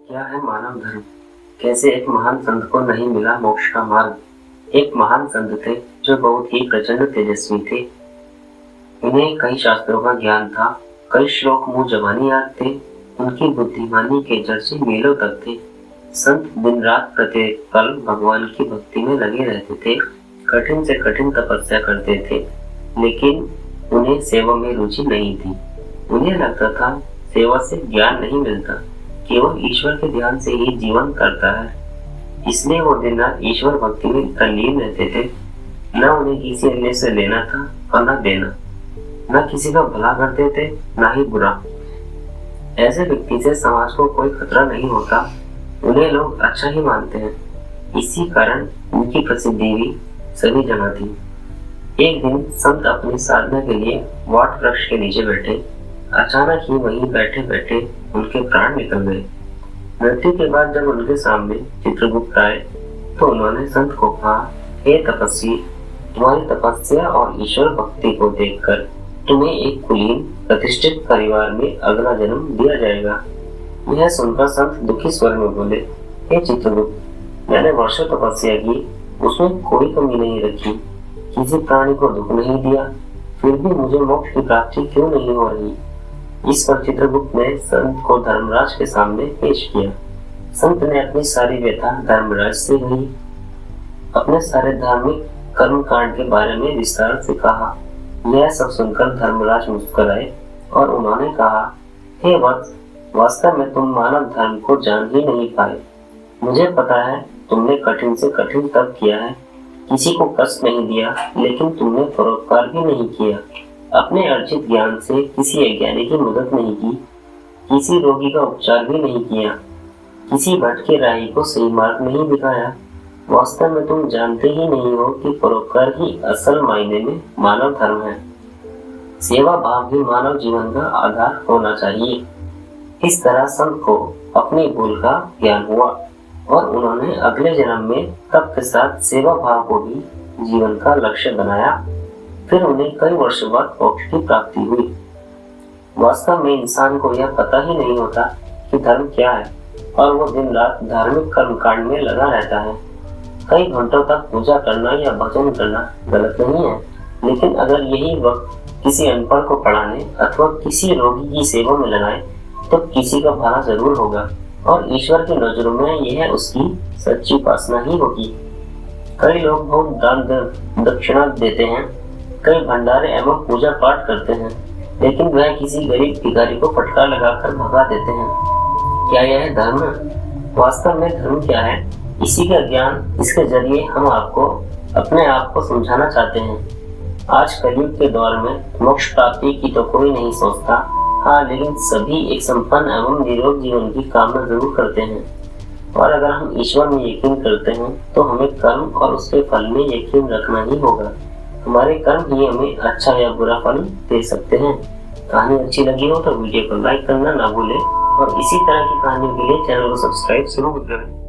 क्या है मानव धर्म? कैसे एक महान संत को नहीं मिला मोक्ष का मार्ग? एक महान संत थे जो बहुत ही प्रचंड तेजस्वी थे। इन्हें कई शास्त्रों का ज्ञान था, कई श्लोक मुंह जबानी याद थे। उनकी बुद्धिमानी के चर्चे मीलों तक थे। संत दिन रात प्रत्येक पल भगवान की भक्ति में लगे रहते थे, कठिन से कठिन तपस्या करते थे, लेकिन उन्हें सेवा में रुचि नहीं थी। उन्हें लगता था सेवा से ज्ञान नहीं मिलता, केवल ईश्वर के ध्यान से ही जीवन करता है। इसलिए वो दिन रात ईश्वर भक्ति में तल्लीन रहते थे। न उन्हें किसी अन्य से लेना था और न देना, न किसी का भला करते थे न ही बुरा। ऐसे व्यक्ति से समाज को कोई खतरा नहीं होता, उन्हें लोग अच्छा ही मानते हैं। इसी कारण उनकी प्रसिद्धि भी सभी जगह थी। एक दिन संत अपनी साधना के लिए वाट वृक्ष के नीचे बैठे। अचानक ही वहीं बैठे बैठे उनके प्राण निकल गए। मृत्यु के बाद जब उनके सामने चित्रगुप्त आए तो उन्होंने संत को कहा, हे तपस्वी, तुम्हारी तपस्या और ईश्वर भक्ति को देखकर तुम्हें एक कुलीन प्रतिष्ठित परिवार में अगला जन्म दिया जाएगा। यह सुनकर संत दुखी स्वर में बोले, हे चित्रगुप्त, मैंने वर्षों तपस्या की, उसमें कोई कमी नहीं रखी, किसी प्राणी को दुख नहीं दिया, फिर भी मुझे मोक्ष की प्राप्ति क्यों नहीं हो रही? इस पर चित्रगुप्त ने संत को धर्मराज के सामने पेश किया। संत ने अपनी सारी व्यथा धर्मराज से कही, अपने सारे धार्मिक कर्म कांड के बारे में विस्तार से कहा। यह सब सुनकर धर्मराज मुस्कुराए और उन्होंने कहा, हे वत्स, वास्तव में तुम मानव धर्म को जान ही नहीं पाए। मुझे पता है तुमने कठिन से कठिन तप किया है, किसी को कष्ट नहीं दिया, लेकिन तुमने परोपकार भी नहीं किया। अपने अर्जित ज्ञान से किसी अज्ञानी की मदद नहीं की, किसी रोगी का उपचार भी नहीं किया, किसी भटके राही को सही मार्ग नहीं दिखाया। वास्तव में तुम जानते ही नहीं हो कि परोपकार ही असल मायने में मानव धर्म है। सेवा भाव ही मानव जीवन का आधार होना चाहिए। इस तरह संत को अपनी भूल का ज्ञान हुआ और उन्होंने अगले जन्म में तप के साथ सेवा भाव को भी जीवन का लक्ष्य बनाया। फिर उन्हें कई वर्षों बाद मोक्ष की प्राप्ति हुई। वास्तव में इंसान को यह पता ही नहीं होता कि धर्म क्या है और वो दिन रात धार्मिक कर्म कांड में लगा रहता है। कई घंटों तक पूजा करना या भजन करना गलत नहीं है, लेकिन अगर यही वक्त किसी अनपढ़ को पढ़ाने अथवा किसी रोगी की सेवा में लगाए तो किसी का भला जरूर होगा और ईश्वर की नजरों में यह उसकी सच्ची उपासना ही होगी। कई लोग बहुत दान दक्षिणा देते हैं, कई भंडारे एवं पूजा पाठ करते हैं, लेकिन वह किसी गरीब भिखारी को फटकार लगाकर भगा देते हैं। क्या यह धर्म है? वास्तव में धर्म क्या है, इसी का ज्ञान, इसके जरिए हम आपको अपने आप को समझाना चाहते हैं। आज कलयुग के दौर में मोक्ष प्राप्ति की तो कोई नहीं सोचता, हाँ, लेकिन सभी एक संपन्न एवं निरोग जीवन की कामना जरूर करते हैं। और अगर हम ईश्वर में यकीन करते हैं तो हमें कर्म और उसके फल में यकीन रखना ही होगा। हमारे कर्म ही हमें अच्छा या बुरा फल दे सकते हैं। कहानी अच्छी लगी हो तो वीडियो को लाइक करना ना भूलें और इसी तरह की कहानियों के लिए चैनल को सब्सक्राइब जरूर करें।